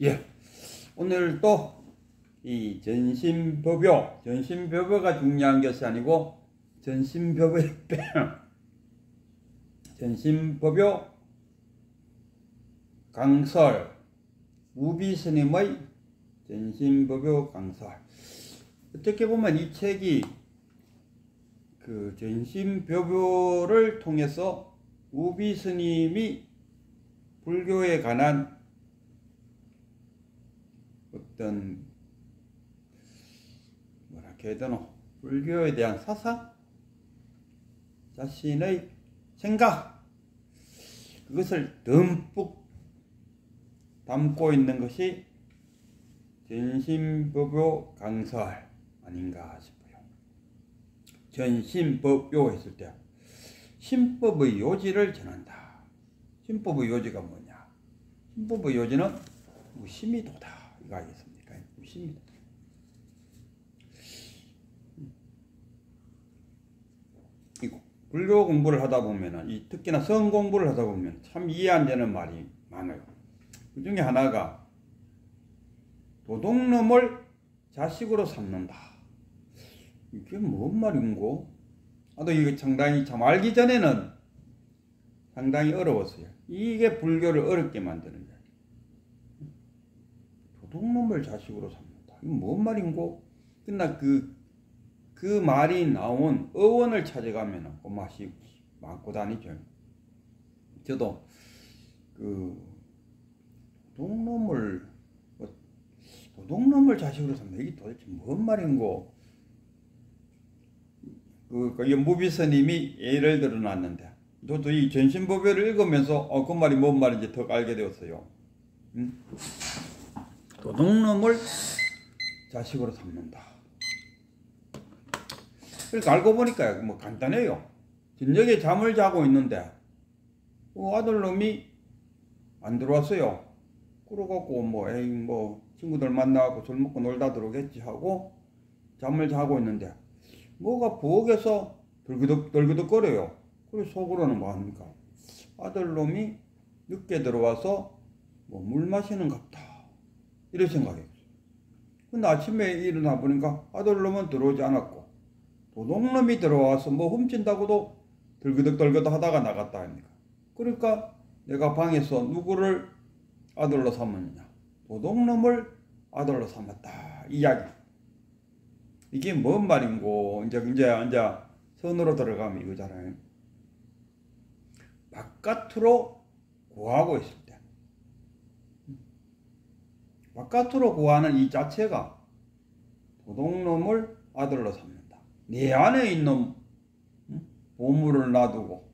예, 오늘 또 이 전신법요, 전신법요가 중요한 것이 아니고 전신법요 강설, 우비스님의 전신법요 강설. 어떻게 보면 이 책이 그 전신법요를 통해서 우비스님이 불교에 관한 어떤 뭐라 해야 되노, 불교에 대한 사상, 자신의 생각, 그것을 듬뿍 담고 있는 것이 전신법요 강설 아닌가 싶어요. 전신법요 했을 때 신법의 요지를 전한다. 신법의 요지가 뭐냐? 신법의 요지는 무심이도다, 이거 알겠습니까? 무심이도. 이거 불교 공부를 하다 보면은, 특히나 성 공부를 하다 보면 참 이해 안 되는 말이 많아요. 그 중에 하나가 도둑놈을 자식으로 삼는다. 이게 뭔 말인고? 나도 이거 상당히 참 알기 전에는 상당히 어려웠어요. 이게 불교를 어렵게 만드는 거예요. 도둑놈을 자식으로 삼는다. 이거 뭔 말인고? 그러나 그 말이 나온 어원을 찾아가면 그 맛이 많고 다니죠. 저도 도둑놈을 자식으로 삼는다. 이게 도대체 뭔 말인고? 무비스님이 예를 들어 놨는데, 저도 이 전신법요를 읽으면서 그 말이 뭔 말인지 더 알게 되었어요. 도둑놈을 자식으로 삼는다. 그러니까 알고 보니까 뭐 간단해요. 저녁에 잠을 자고 있는데 아들놈이 안 들어왔어요. 그러갖고 뭐 친구들 만나고 술 먹고 놀다 들어오겠지 하고 잠을 자고 있는데 뭐가 부엌에서 덜그덕 거려요. 그래서 속으로는 뭐 합니까? 아들놈이 늦게 들어와서 뭐 물 마시는 갑다, 이런 생각이었어요. 근데 아침에 일어나 보니까 아들놈은 들어오지 않았고 도둑놈이 들어와서 뭐 훔친다고도 덜그덕 하다가 나갔다 합니까? 그러니까 내가 방에서 누구를 아들로 삼았느냐? 도둑놈을 아들로 삼았다, 이 이야기. 이게 뭔 말인고? 이제 선으로 들어가면 이거잖아요. 바깥으로 구하고 있을 때, 바깥으로 구하는 이 자체가 도둑놈을 아들로 삼는다. 내 안에 있는 보물을 놔두고,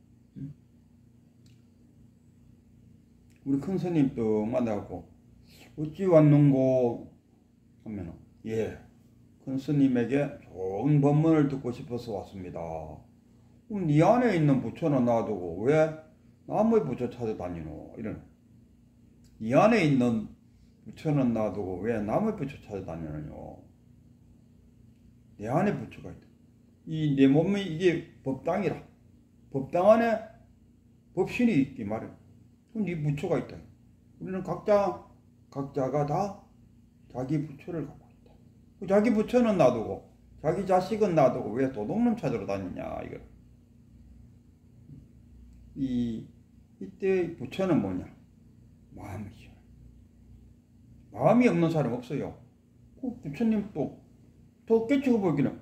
우리 큰 스님 또 만나고 어찌 왔는고 하면은, 큰 스님에게 좋은 법문을 듣고 싶어서 왔습니다. 그럼 네 안에 있는 부처는 놔두고 왜 남의 부처 찾아다니노? 이런. 네 안에 있는 부처는 놔두고 왜 남의 부처 찾아다니느뇨? 내 안에 부처가 있다. 이 내 몸이 이게 법당이라. 법당 안에 법신이 있기 말이야. 그럼 네 부처가 있다. 우리는 각자가 다 자기 부처를 갖고 있다. 자기 부처는 놔두고 자기 자식은 놔두고 왜 도둑놈 찾으러 다니냐, 이거. 이때 부처는 뭐냐? 마음이죠. 마음이 없는 사람 없어요. 부처님 또 깨치고 보기는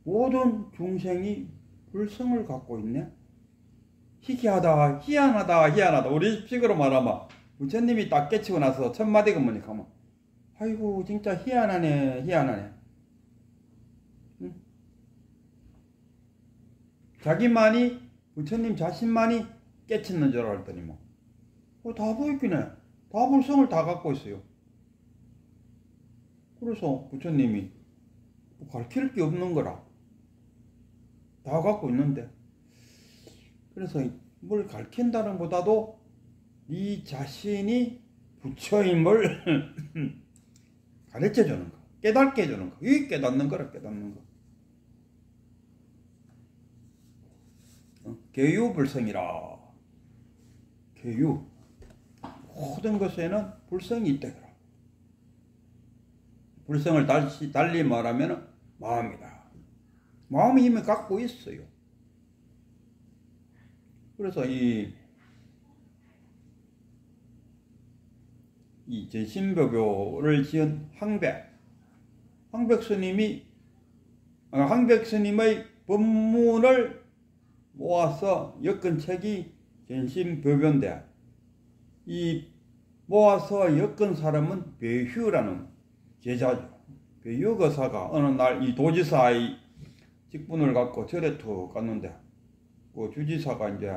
모든 중생이 불성을 갖고 있네? 희귀하다, 희한하다. 우리 식으로 말하면 부처님이 딱 깨치고 나서 첫 마디가 뭐니까 하면, 아이고 진짜 희한하네. 응? 자기만이, 부처님 자신만이 깨쳤는 줄 알았더니 다 보이긴 해. 다 불성을 다 갖고 있어요. 그래서 부처님이 가르칠 게 없는 거라. 다 갖고 있는데. 그래서 뭘 가르친다는 보다도 네 자신이 부처임을 가르쳐 주는 거, 깨닫게 해주는 거. 이게 깨닫는 거라, 깨닫는 거. 교유불성이라. 교유. 모든 것에는 불성이 있다. 불성을 달리 말하면 마음이다. 마음이 이미 갖고 있어요. 그래서 이 제신법요를 지은 황백 스님의 법문을 모아서 엮은 책이 전신법요인데, 이 모아서 엮은 사람은 배휴라는 제자죠. 배휴 거사가 어느 날 이 도지사의 직분을 갖고 절에 툭 갔는데, 그 주지사가 이제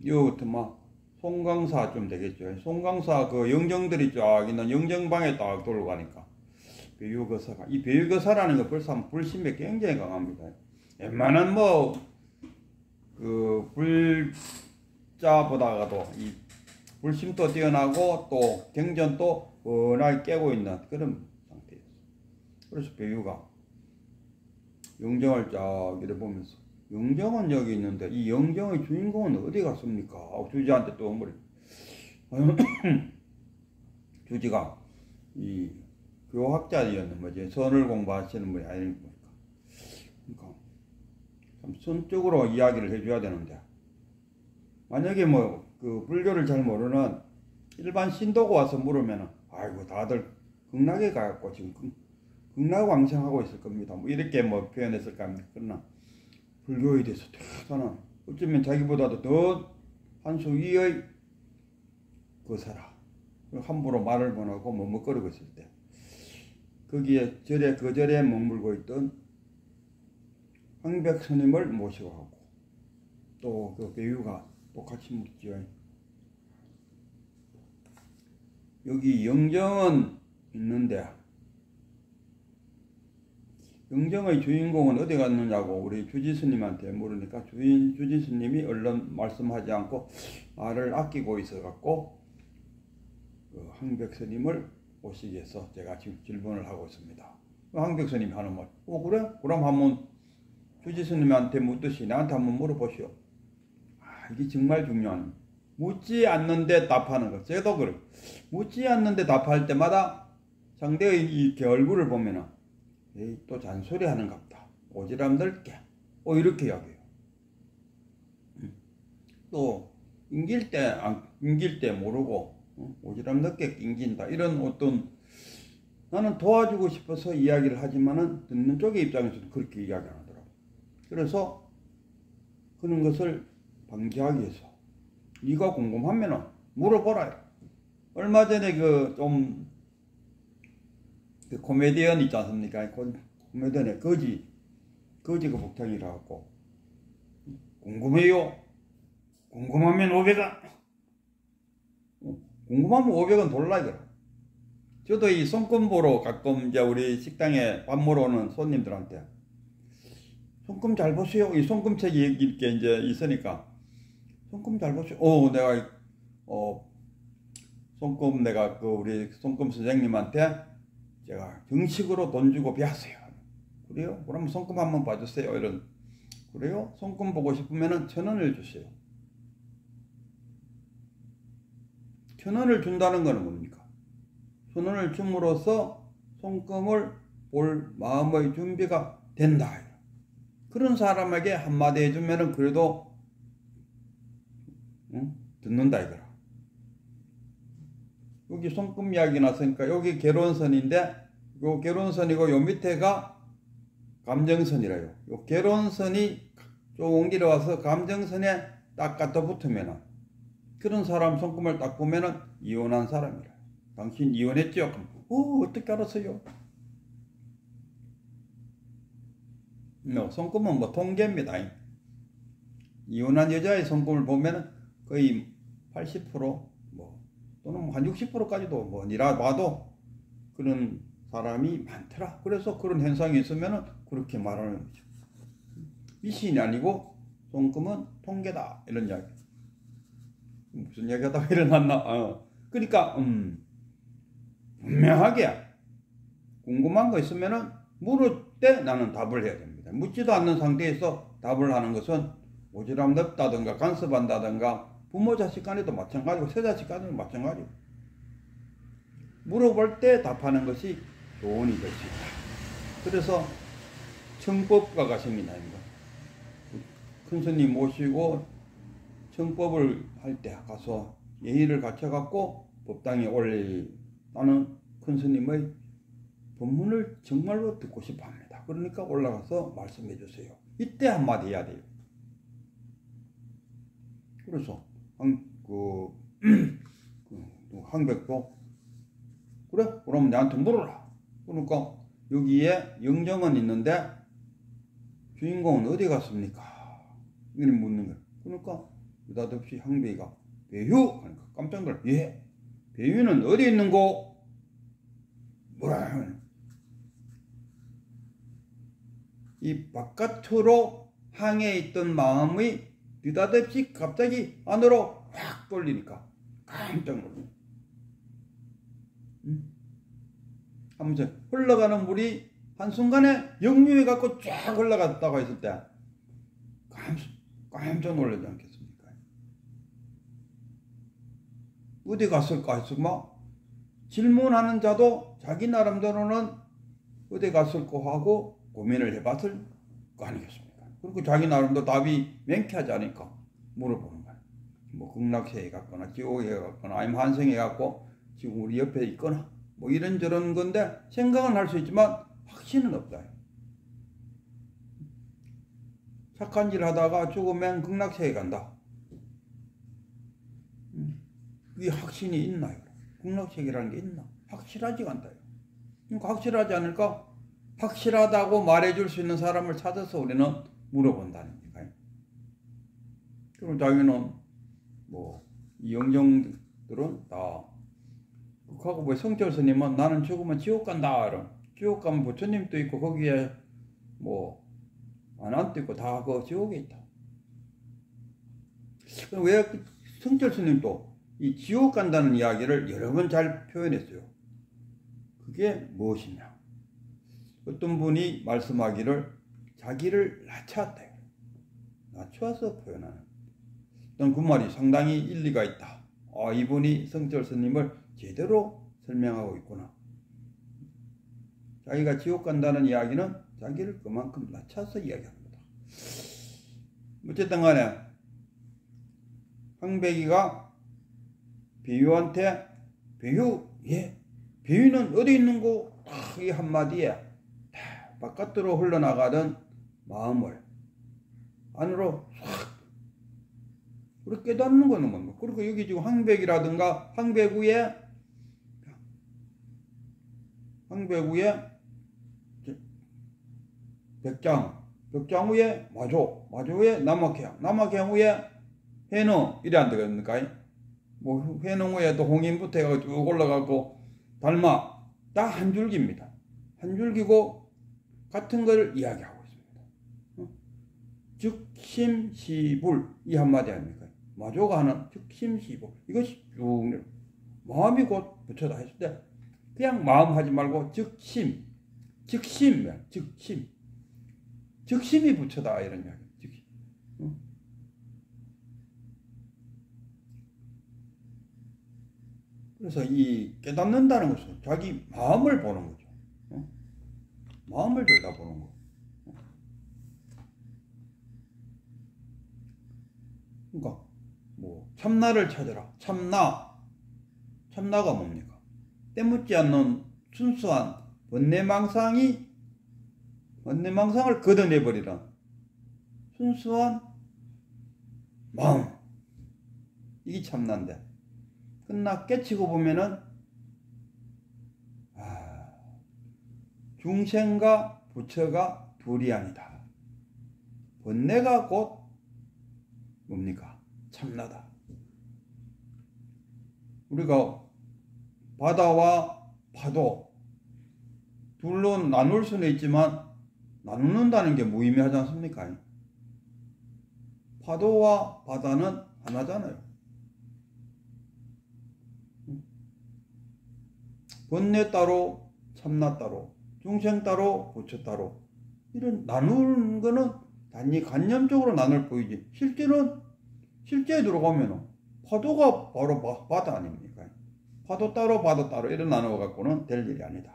여기부터 막 송강사 좀 되겠죠. 송강사 그 영정들이 쫙 있는 영정방에 딱 돌고 가니까 배유거사가, 이 배유거사라는 거 벌써 불심에 굉장히 강합니다. 웬만한 그 불자보다가도 이 불심도 뛰어나고 또 경전도 워낙 깨고 있는 그런 상태였어요. 그래서 배유가 영정을 쫙 이래 보면서, 영정은 여기 있는데 이 영정의 주인공은 어디 갔습니까? 주지한테 또 머리 주지가 이 교학자였는 거지, 선을 공부하시는 분이 아니니까. 그러니까 참 선적으로 이야기를 해줘야 되는데, 만약에 그 불교를 잘 모르는 일반 신도가 와서 물으면 아이고 다들 극락에 가갖고 지금 극락왕생하고 있을 겁니다, 이렇게 표현했을 겁니다. 그러나 불교에 대해서 대단한, 어쩌면 자기보다도 더 한 수 위의 그 사람, 함부로 말을 못하고 머뭇거리고 있을 때 거기에 그 절에 머물고 있던 황백 스님을 모시고 가고, 또 그 배유가 똑같이 묻지요. 여기 영정은 있는데 영정의 주인공은 어디 갔느냐고 우리 주지스님한테 물으니까 주지스님이 얼른 말씀하지 않고 말을 아끼고 있어갖고 그 황백스님을 오시기 위해서 제가 지금 질문을 하고 있습니다. 황백스님이 하는 말, 그래? 그럼 한번 주지스님한테 묻듯이 나한테 한번 물어보시오. 이게 정말 중요한, 묻지 않는데 답하는 것. 저도 그래. 묻지 않는데 답할 때마다 상대의 이렇게 얼굴을 보면은 에이, 또 잔소리 하는갑다, 오지랖 넓게, 이렇게 이야기해요. 또 낑길 때 모르고 오지랖 넓게 낑긴다, 이런 어떤, 나는 도와주고 싶어서 이야기를 하지만은 듣는 쪽의 입장에서는 그렇게 이야기 안 하더라고. 그래서 그런 것을 방지하기 위해서 네가 궁금하면은 물어보라. 얼마 전에 그 코미디언 있지 않습니까? 코미디언의 거지가 복장이라 갖고, 궁금해요? 궁금하면 500원. 궁금하면 500원 돌라 이거라. 저도 이 손금 보러 가끔 이제 우리 식당에 밥 먹으러 오는 손님들한테 손금 잘 보세요. 이 손금책이 이렇게 이제 있으니까 손금 잘 보세요. 내가 손금 내가 그 우리 손금 선생님한테 제가 정식으로 돈 주고 배웠어요. 그래요? 그럼 손금 한번 봐주세요. 이런. 그래요? 손금 보고 싶으면은 1,000원을 주세요. 1,000원을 준다는 것은 뭡니까? 1,000원을 줌으로써 손금을 볼 마음의 준비가 된다. 그런 사람에게 한마디 해주면은 그래도 듣는다 이거라. 여기 손금 이야기 났으니까 여기 개론선인데, 요 개론선이고 요 밑에가 감정선이라요. 요 개론선이 좀 옮기러 와서 감정선에 딱 갖다 붙으면은 그런 사람 손금을 딱 보면은 이혼한 사람이라. 당신 이혼했죠? 어떻게 알았어요? 손금은 통계입니다. 이혼한 여자의 손금을 보면은 거의 80% 또는 한 60%까지도 니라 봐도 그런 사람이 많더라. 그래서 그런 현상이 있으면은 그렇게 말하는 거죠. 미신이 아니고 손금은 통계다, 이런 이야기. 무슨 이야기하다가 일어났나? 그러니까 분명하게 궁금한 거 있으면은 물을 때 나는 답을 해야 됩니다. 묻지도 않는 상태에서 답을 하는 것은 오지랖 넓다든가 간섭한다든가 부모 자식 간에도 마찬가지고 새 자식 간에도 마찬가지고 물어볼 때 답하는 것이 교훈이 될 수 있다. 그래서 청법가가 생긴다니까. 큰 스님 모시고 청법을 할 때 가서 예의를 갖춰갖고 법당에 올리는 큰 스님의 법문을 정말로 듣고 싶어 합니다. 그러니까 올라가서 말씀해 주세요. 이때 한마디 해야 돼요. 그래서 황백도 그래? 그럼 내한테 물어라. 그러니까 여기에 영정은 있는데 주인공은 어디 갔습니까? 이렇게 묻는 거예요. 그러니까 느닷없이 황백이가 배휴! 하니까 깜짝 놀라. 예? 배휴는 어디 있는고? 뭐라? 이 바깥으로 향해 있던 마음이 느닷없이 갑자기 안으로 확 돌리니까 깜짝 놀라. 하면서 흘러가는 물이 한순간에 역류해 갖고 쫙 흘러갔다고 했을 때 깜짝 놀라지 않겠습니까? 어디 갔을까 해서 막 질문하는 자도 자기 나름대로는 어디 갔을까 하고 고민을 해봤을 거 아니겠습니까? 그리고 자기 나름대로 답이 명쾌하지 않으니까 물어보는 거예요. 뭐 극락세에 갔거나 지옥에 갔거나 아니면 환생에 갔고 지금 우리 옆에 있거나 뭐 이런저런 건데 생각은 할 수 있지만 확신은 없다. 착한 일 하다가 죽으면 극락세에 간다. 그게 확신이 있나요? 극락세계라는 게 있나? 확실하지가 않다요. 그러니까 확실하지 않을까? 확실하다고 말해줄 수 있는 사람을 찾아서 우리는 물어본다는 거예요. 그럼 자기는 뭐 이 영정들은 다 하고 왜 성철 스님은 나는 죽으면 지옥 간다. 이런 지옥 가면 부처님도 있고 거기에 뭐 아난도 있고 다 그 지옥에 있다. 왜 성철 스님도 이 지옥 간다는 이야기를 여러 번 잘 표현했어요. 그게 무엇이냐? 어떤 분이 말씀하기를 자기를 낮췄다. 낮춰서 표현하는. 난 그 말이 상당히 일리가 있다. 이분이 성철 스님을 제대로 설명하고 있구나. 자기가 지옥 간다는 이야기는 자기를 그만큼 낮춰서 이야기합니다. 어쨌든 간에 황백이가 배유한테 배유, 예, 배유는 어디 있는고? 이 한마디에 바깥으로 흘러나가던 마음을 안으로 싹 그렇게 깨닫는 거는 뭡니까? 그리고 여기 지금 황백이라든가 황배구에 백장 위에 마조 위에 남악해양 위에 해능 이래 안 되겠습니까? 뭐 해능 위에 또 홍인부터 해가지고 쭉 올라가고 달마 다 한 줄기입니다. 한 줄기고 같은 걸 이야기하고 있습니다. 즉심시불 이 한마디 아닙니까? 마조가 하는 즉심시불 이것이 쭉 마음이 곧 부처다 했을 때 그냥 마음 하지 말고 즉심이 부처다 이런 이야기. 즉심. 그래서 이 깨닫는다는 것은 자기 마음을 보는 거죠. 마음을 들여다보는 거. 그러니까 뭐 참나를 찾아라. 참나가 뭡니까? 때묻지 않는 순수한 번뇌망상을 걷어내버리는 순수한 마음. 이게 참나인데 끝나 깨치고 보면은 중생과 부처가 둘이 아니다. 번뇌가 곧 뭡니까? 참나다. 우리가 바다와 파도 둘로 나눌 수는 있지만 나누는다는 게 무의미하지 않습니까? 파도와 바다는 하나잖아요. 번뇌 따로 참나 따로 중생 따로 부처 따로 이런 나누는 거는 단지 관념적으로 나눌 뿐이지 실제에 들어가면 파도가 바로 바다 아닙니까? 파도 따로 바다 따로 이런 나누어 갖고는 될 일이 아니다.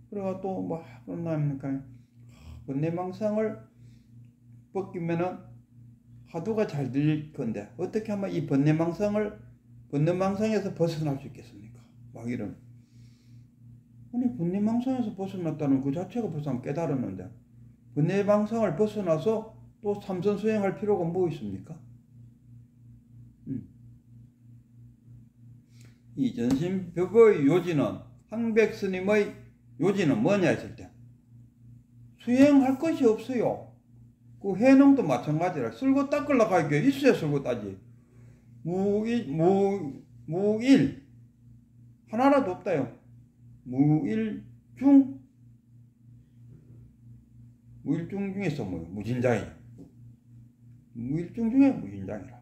그래가 또 뭐 그런 나입니까? 번뇌망상을 벗기면은 화두가 잘 들릴 건데 어떻게 하면 이 번뇌망상에서 벗어날 수 있겠습니까? 막 이런. 아니 번뇌망상에서 벗어났다는 그 자체가 벌써 깨달았는데 번뇌망상을 벗어나서 또 삼선수행할 필요가 뭐 있습니까? 이 전신벽의 요지는 황백스님의 요지는 뭐냐 했을 때 수행할 것이 없어요. 그 해농도 마찬가지라 쓸고 닦으려고 하기에 있어야 쓸고 따지. 무일 하나라도 없다요. 무일중 중에서 뭐 무진장이에요. 무일중 중에 무진장이라.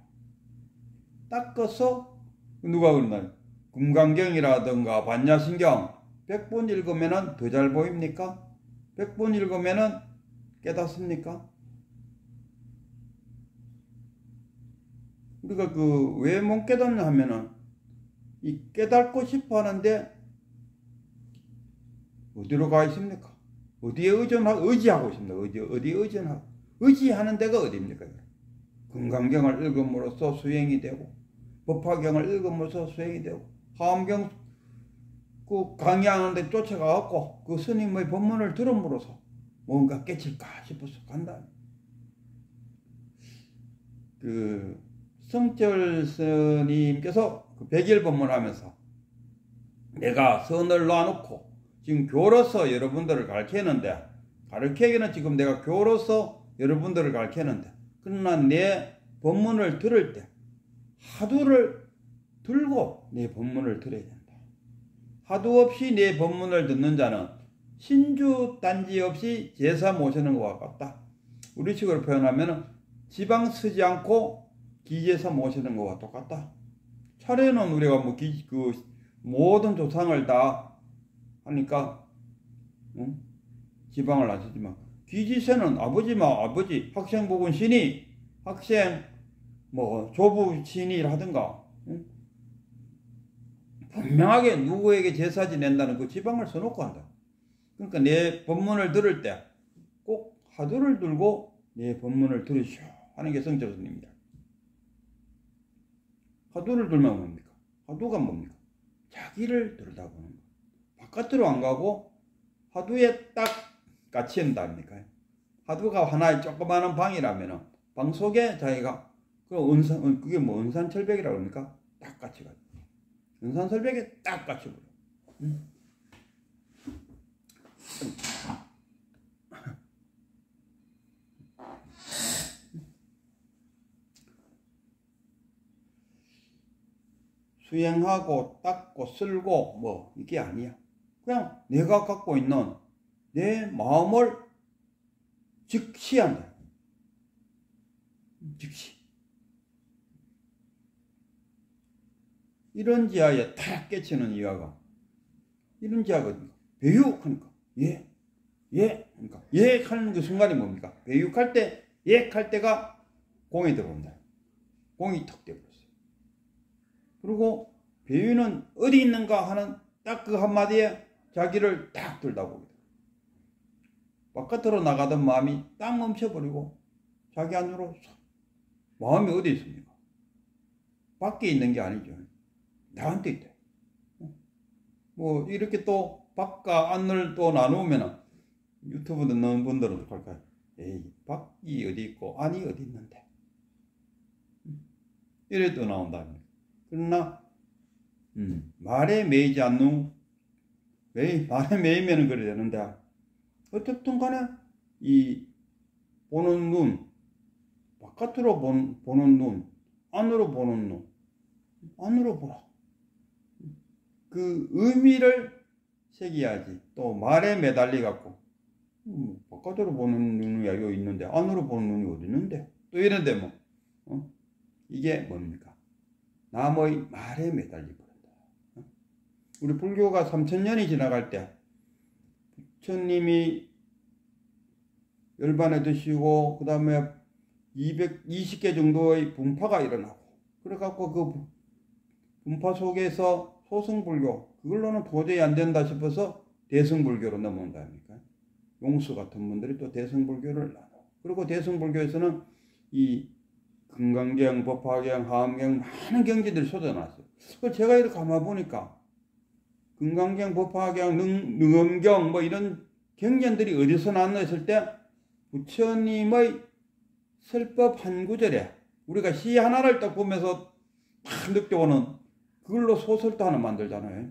닦아서 누가 그러나요? 금강경이라든가 반야신경 100번 읽으면 더 잘 보입니까? 100번 읽으면 깨닫습니까? 우리가 왜 못 깨닫냐 하면은 이 깨닫고 싶어 하는데 어디로 가 있습니까? 어디에 의지하고 있습니까? 어디에 의지하는 데가 어디입니까? 금강경을 읽음으로써 수행이 되고 법화경을 읽음으로써 수행이 되고 화엄경 강의하는 데 쫓아가갖고 그 스님의 법문을 들음으로써 뭔가 깨칠까 싶어서 간다. 성철 스님께서 그 100일 법문하면서 내가 선을 놔놓고 지금 교로서 여러분들을 가르치기는 지금 내가 교로서 여러분들을 가르치는데 그러나 내 법문을 들을 때 화두를 들고 내 법문을 들어야 된다. 화두 없이 내 법문을 듣는 자는 신주 단지 없이 제사 모시는 것과 같다. 우리식으로 표현하면 지방 쓰지 않고 기제사 모시는 것과 똑같다. 차례는 우리가 모든 조상을 다 하니까 지방을 안 쓰지만 기지세는 아버지 학생복은 신이 학생 조부 신이라든가 분명하게 누구에게 제사 지낸다는 그 지방을 써놓고 한다. 그러니까 내 법문을 들을 때 꼭 화두를 들고 내 법문을 들으시오 하는 게 성철 스님입니다. 화두를 들면 뭡니까? 화두가 뭡니까? 자기를 들여다보는 거. 바깥으로 안 가고 화두에 딱 갇힌다 아닙니까? 화두가 하나의 조그마한 방이라면 방 속에 자기가 그게 은산철벽이라고 합니까? 딱 갇혀가지고 은산철벽에 딱 갇혀버려. 수행하고 닦고 쓸고 이게 아니야. 그냥 내가 갖고 있는 내 마음을 직시한다. 즉시. 이런 지하에 탁 깨치는 이하가 이런 지하가 배육하니까 그러니까 하는 그 순간이 뭡니까? 배육할 때 할 때가 공이 들어온다. 공이 턱 되어버렸어요. 그리고 배유는 어디 있는가 하는 딱 그 한마디에 자기를 딱 들다보게 돼. 바깥으로 나가던 마음이 딱 멈춰버리고 자기 안으로 마음이 어디 있습니까? 밖에 있는 게 아니죠. 나한테 있대. 이렇게 또 밖과 안을 또 나누면 유튜브 듣는 분들은 어떡 할까요? 에이, 밖이 어디 있고 안이 어디 있는데. 이래 또 나온다. 그러나 말에 매이지 않는 말에 매이면 그래 되는데 어쨌든 간에 이 보는 눈, 바깥으로 보는 눈, 안으로 보는 눈, 안으로 보라. 그 의미를 새겨야지. 또 말에 매달리 갖고 바깥으로 보는 눈이 여기 있는데 안으로 보는 눈이 어디 있는데 또 이런데 이게 뭡니까? 남의 말에 매달리 버린다. 우리 불교가 3000년이 지나갈 때 부처님이 열반에 드시고 그 다음에 220개 정도의 분파가 일어나고 그래갖고 그 분파 속에서 소승불교, 그걸로는 도저히 안 된다 싶어서 대승불교로 넘어온다 아닙니까? 용수 같은 분들이 또 대승불교를 나눠. 그리고 대승불교에서는 이 금강경, 법화경, 하암경 많은 경지들이 쏟아놨어요. 그걸 제가 이렇게 가만 보니까 금강경, 법화경, 능엄경 뭐 이런 경전들이 어디서 나왔나 했을 때 부처님의 설법 한 구절에 우리가 시 하나를 딱 보면서 딱 느껴오는 그걸로 소설도 하나 만들잖아요.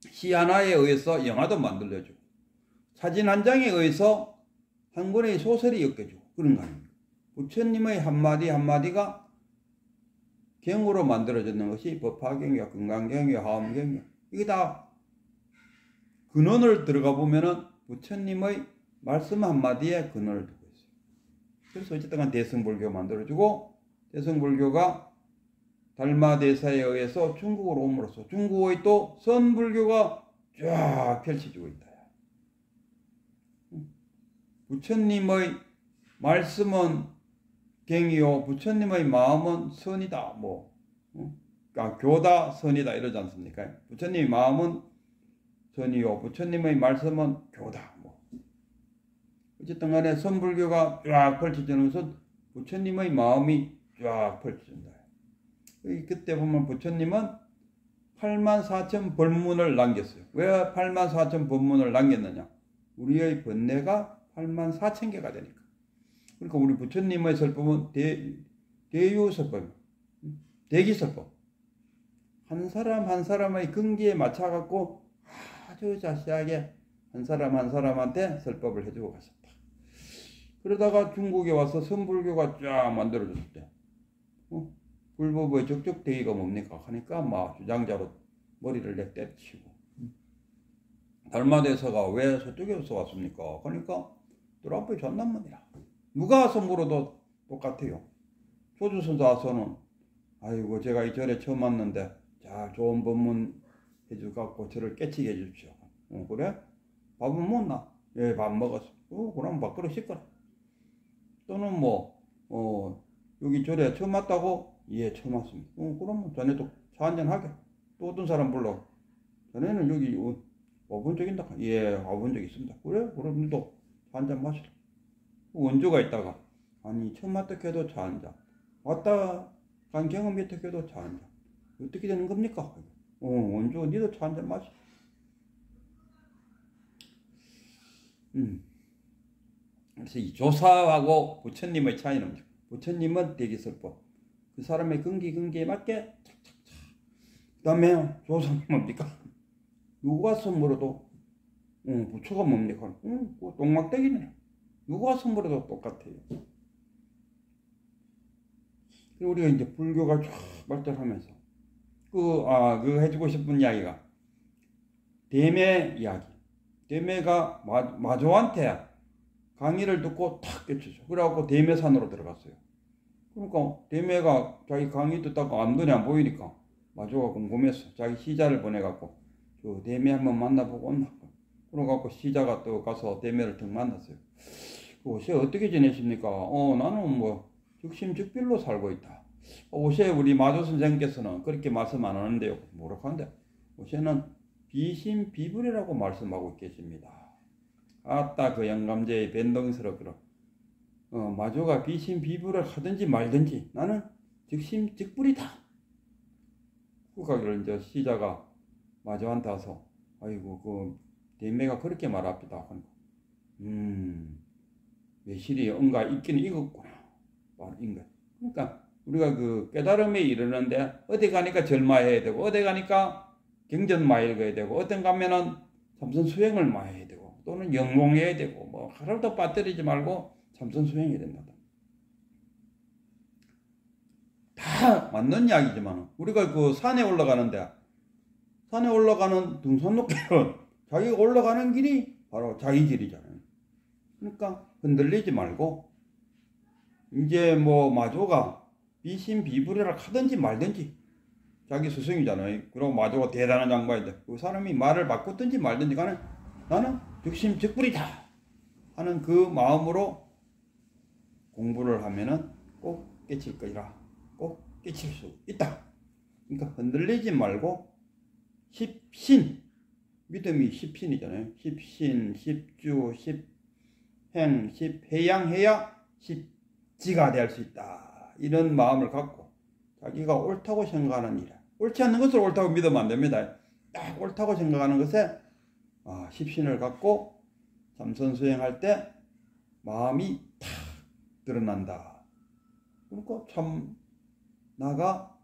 시 하나에 의해서 영화도 만들어주고 사진 한 장에 의해서 한 권의 소설이 엮여주고 그런 거 아닙니까? 부처님의 한마디 한마디가 경으로 만들어지는 것이 법화경이야, 금강경이야, 하암경이야. 이게 다 근원을 들어가 보면은 부처님의 말씀 한마디에 근원을 두고 있어요. 그래서 어쨌든 대승불교 만들어주고 대승불교가 달마대사에 의해서 중국으로 옴으로써 중국의 또 선불교가 쫙 펼쳐지고 있다. 부처님의 말씀은 경이요 부처님의 마음은 선이다. 그러니까 교다 선이다 이러지 않습니까? 부처님의 마음은 선이요 부처님의 말씀은 교다. 어쨌든 간에 선불교가 쫙 펼쳐지는 것은 부처님의 마음이 쫙 펼쳐진다. 그때 보면 부처님은 84,000 법문을 남겼어요. 왜 84,000 법문을 남겼느냐? 우리의 번뇌가 84,000개가 되니까. 그러니까 우리 부처님의 설법은 대유설법, 대기설법. 한 사람 한 사람의 근기에 맞춰갖고 아주 자세하게 한 사람 한 사람한테 설법을 해주고 가셨다. 그러다가 중국에 와서 선불교가 쫙 만들어졌을 때 불법의 적적대기가 뭡니까? 하니까 막 주장자로 머리를 내 때려치고 달마대사가 왜 저쪽에서 왔습니까? 그러니까 뚜라프의 전남문이라 누가 와서 물어도 똑같아요. 조주선사 와서는 아이고 제가 이 절에 처음 왔는데 자 좋은 법문 해주갖고 저를 깨치게 해주십시오. 그래? 밥은 먹나? 예, 밥 먹었어. 그럼 밥그릇 씻거라. 또는 여기 절에 처음 왔다고? 예, 처음 왔습니다. 그러면 자네도 차 한잔 하게. 또 어떤 사람 불러. 자네는 여기 와본 적 있나? 예, 와본 적 있습니다. 그래? 그럼 너도 차 한잔 마시라. 원조가 있다가 아니 처음 왔다 해도 차 한잔. 왔다 간 경험이 있다 해도 차 한잔. 어떻게 되는 겁니까? 원조 니도 차 한잔 마시. 그래서 이 조사하고 부처님의 차이는 부처님은 대기설법. 그 사람의 근기에 맞게 착착착. 그 다음에 조사는 뭡니까? 누가 와서 물어도 부처가 뭡니까? 똥막대기네. 누가 와서 물어도 똑같아요. 그리고 우리가 이제 불교가 쫙 발전하면서 그 해주고 싶은 이야기가 대매 이야기. 대매가 마조한테 강의를 듣고 탁 깨쳤죠. 그래갖고 대매산으로 들어갔어요. 그러니까 대매가 자기 강의 듣다가 앞눈이 안 보이니까 마조가 궁금했어. 자기 시자를 보내갖고 저 대매 한번 만나보고 온나. 그래갖고 시자가 또 가서 대매를 턱 만났어요. 옷에 어떻게 지내십니까? 나는 즉심즉빌로 살고 있다. 옷에 우리 마조 선생님께서는 그렇게 말씀 안 하는데요. 뭐라고 하는데? 옷에는 비심비불이라고 말씀하고 계십니다. 아따 그 영감제의 변동스럽더라. 마조가 비심비불을 하든지 말든지 나는 즉심즉불이다. 그가기를 이제 시자가 마조한테 와서 아이고 그 대매가 그렇게 말합니다. 매실이 언가 있기는 익었구나. 말인 거야. 그러니까 우리가 그 깨달음에 이르는데 어디 가니까 절마해야 되고 어디 가니까 경전마해야 되고 어떤 가면은 참선 수행을 마해야 되고 또는 영공해야 되고 하루도 빠뜨리지 말고 참선 수행해야 된다. 다 맞는 이야기지만 우리가 그 산에 올라가는데 산에 올라가는 등산로길은 자기가 올라가는 길이 바로 자기 길이잖아요. 그러니까 흔들리지 말고 이제 마조가 비심비불이라 하든지 말든지 자기 스승이잖아요. 그리고 마조가 대단한 장관인데 그 사람이 말을 바꾸든지 말든지 간에 나는 즉심즉불이다 하는 그 마음으로 공부를 하면은 꼭 깨칠 거리라. 꼭 끼칠 수 있다. 그러니까 흔들리지 말고 십신, 믿음이 십신이잖아요. 십신, 십주, 십행, 십해양 해야 십지가 될 수 있다. 이런 마음을 갖고 자기가 옳다고 생각하는 일, 옳지 않는 것을 옳다고 믿으면 안 됩니다. 딱 옳다고 생각하는 것에 십신을 갖고 참선수행할 때 마음이 탁 드러난다. 그러니까 참 나가